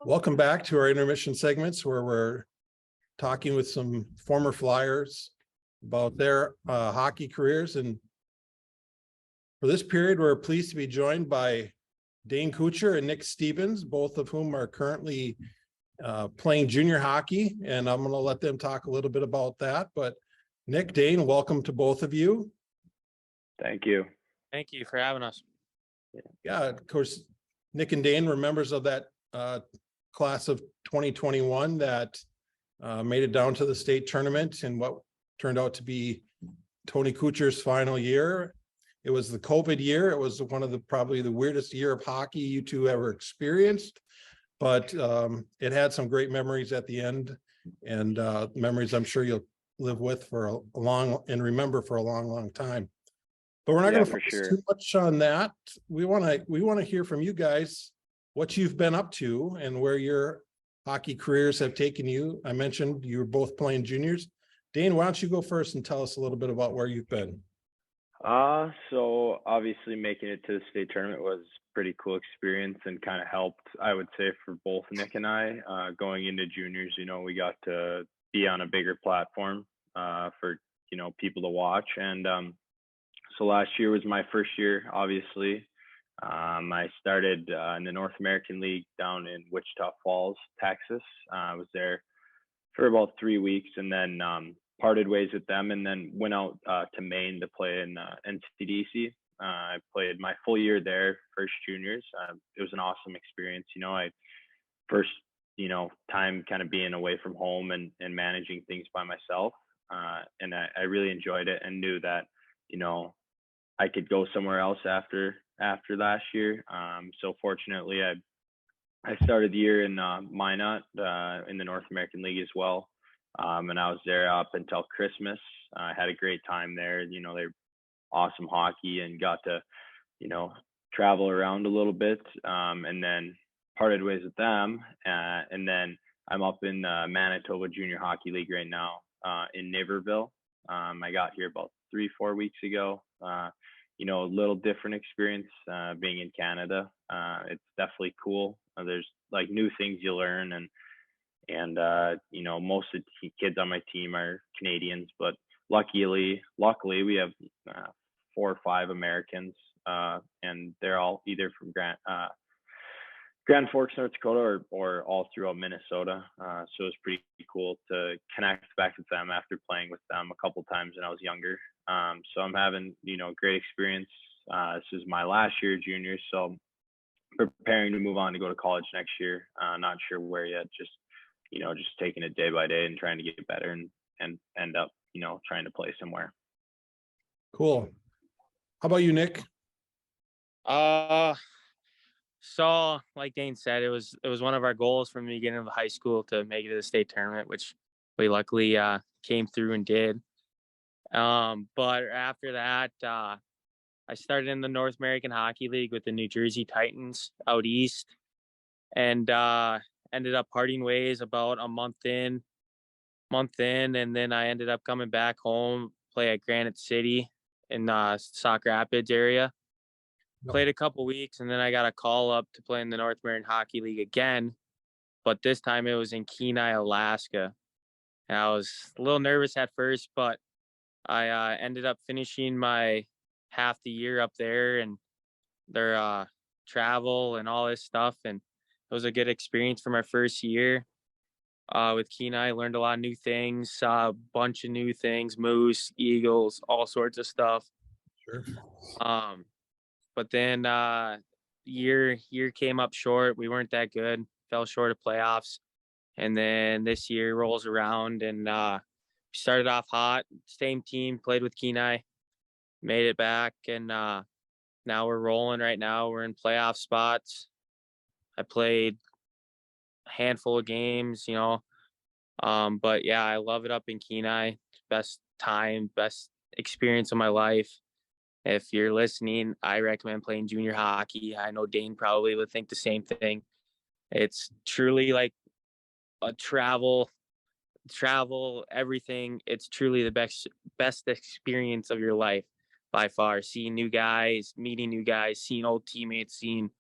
Welcome back to our intermission segments where we're talking with some former Flyers about their hockey careers. And for this period, we're pleased to be joined by Dane Couture and Nick Stevens, both of whom are currently playing junior hockey. And I'm going to let them talk a little bit about that. But Nick, Dane, welcome to both of you. Thank you. Thank you for having us. Yeah, of course, Nick and Dane were members of that class of 2021 that made it down to the state tournament in what turned out to be Tony Couture's final year. It was the COVID year. It was one of the probably the weirdest year of hockey you two ever experienced, but it had some great memories at the end, and memories I'm sure you'll live with for a long and remember for a long, long time. But we're not going to focus too much on that. We want to hear from you guys what you've been up to and where your hockey careers have taken you. I mentioned you were both playing juniors. Dane, why don't you go first and tell us a little bit about where you've been? So obviously making it to the state tournament was a pretty cool experience and kind of helped, I would say, for both Nick and I. Going into juniors, we got to be on a bigger platform for, people to watch. And so last year was my first year, obviously. I started in the North American League down in Wichita Falls, Texas. I was there for about 3 weeks and then parted ways with them and then went out to Maine to play in NCDC. I played my full year there, first juniors. It was an awesome experience. I first, time kind of being away from home and managing things by myself. And I really enjoyed it and knew that, I could go somewhere else after last year. So fortunately, I started the year in Minot in the North American League as well. And I was there up until Christmas. I had a great time there. They're awesome hockey and got to, travel around a little bit and then parted ways with them. And then I'm up in Manitoba Junior Hockey League right now in Naperville. I got here about 3-4 weeks ago. A little different experience being in Canada. It's definitely cool. There's like new things you learn and most of the kids on my team are Canadians, but luckily we have 4 or 5 Americans and they're all either from Grand Forks, North Dakota or all throughout Minnesota. So it's pretty cool to connect back with them after playing with them a couple times when I was younger. So I'm having, great experience. This is my last year of juniors, so preparing to move on to go to college next year. Not sure where yet, just taking it day by day and trying to get better and end up, trying to play somewhere. Cool. How about you, Nick? So like Dane said, it was one of our goals from the beginning of high school to make it to the state tournament, which we luckily came through and did. But after that, I started in the North American Hockey League with the New Jersey Titans out east, and ended up parting ways about a month in, and then I ended up coming back home, play at Granite City in Sauk Rapids area. Played a couple weeks, and then I got a call up to play in the North American Hockey League again, but this time it was in Kenai, Alaska. And I was a little nervous at first, but I ended up finishing my half the year up there and their travel and all this stuff, and it was a good experience for my first year with Kenai. Learned a lot of new things, saw a bunch of new things, moose, eagles, all sorts of stuff. Sure. But then year came up short. We weren't that good, fell short of playoffs. And then this year rolls around and started off hot, same team, played with Kenai, made it back, and now we're rolling right now. We're in playoff spots. I played a handful of games, but yeah, I love it up in Kenai. Best time, best experience of my life. If you're listening, I recommend playing junior hockey. I know Dane probably would think the same thing. It's truly like a travel, everything. It's truly the best experience of your life by far. Seeing new guys, meeting new guys, seeing old teammates, seeing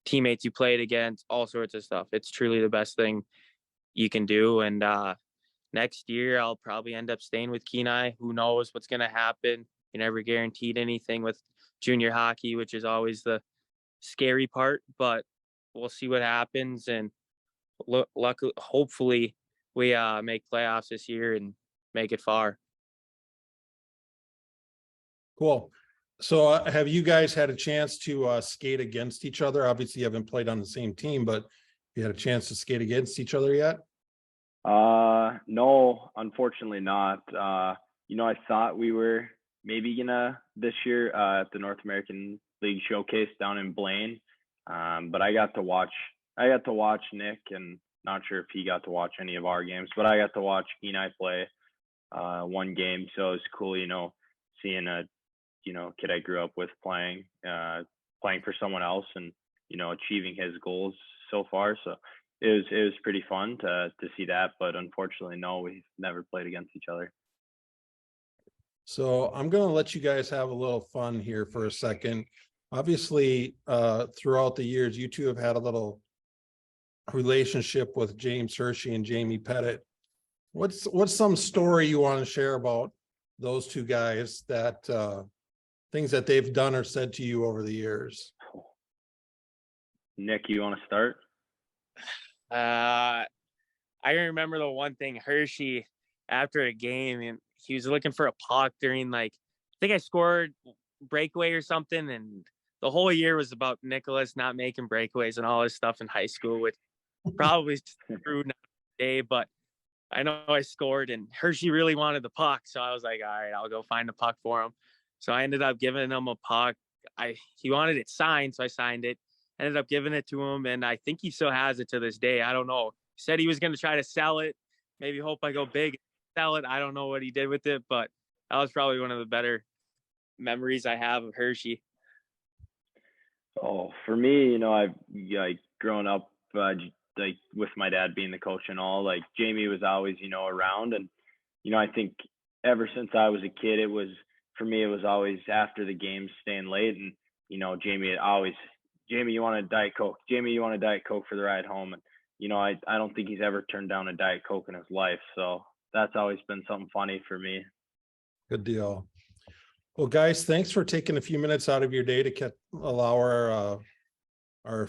teammates you played against, all sorts of stuff. It's truly the best thing you can do. And next year, I'll probably end up staying with Kenai. Who knows what's going to happen? You never guaranteed anything with junior hockey, which is always the scary part, but we'll see what happens. And luckily, hopefully we make playoffs this year and make it far. Cool. So have you guys had a chance to skate against each other? Obviously you haven't played on the same team, but you had a chance to skate against each other yet? No, unfortunately not. I thought we were maybe gonna this year at the North American League Showcase down in Blaine. But I got to watch Nick, and not sure if he got to watch any of our games, but I got to watch Kenai play one game. So it was cool, seeing a kid I grew up with playing for someone else and, achieving his goals so far. So it was pretty fun to see that, but unfortunately, no, we've never played against each other. So I'm going to let you guys have a little fun here for a second. Obviously, throughout the years, you two have had a little relationship with James Hershey and Jamie Pettit. What's some story you want to share about those two guys, that things that they've done or said to you over the years? Nick, you want to start? I remember the one thing, Hershey, after a game, and he was looking for a puck during, I think I scored breakaway or something, and the whole year was about Nicholas not making breakaways and all this stuff in high school, which probably true today, but I know I scored, and Hershey really wanted the puck, so I was like, all right, I'll go find the puck for him. So I ended up giving him a puck. He wanted it signed, so I signed it. Ended up giving it to him, and I think he still has it to this day. I don't know. He said he was going to try to sell it. Maybe hope I go big and sell it. I don't know what he did with it, but that was probably one of the better memories I have of Hershey. Oh, for me, I've grown up with my dad being the coach and all. Jamie was always around, and I think ever since I was a kid, it was always after the game staying late, and Jamie you want a Diet Coke? Jamie, you want a Diet Coke for the ride home? And I don't think he's ever turned down a Diet Coke in his life, so that's always been something funny for me. Good deal. Well, guys, thanks for taking a few minutes out of your day to allow our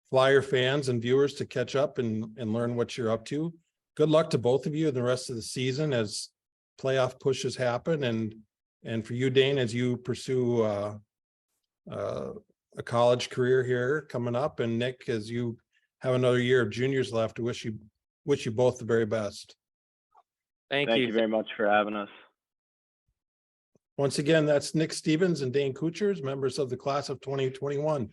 Flyer fans and viewers to catch up and learn what you're up to. Good luck to both of you in the rest of the season as playoff pushes happen, and for you, Dane, as you pursue a college career here coming up, and Nick, as you have another year of juniors left, to wish you both the very best. Thank you very much for having us. Once again, that's Nick Stevens and Dane Couture, members of the class of 2021.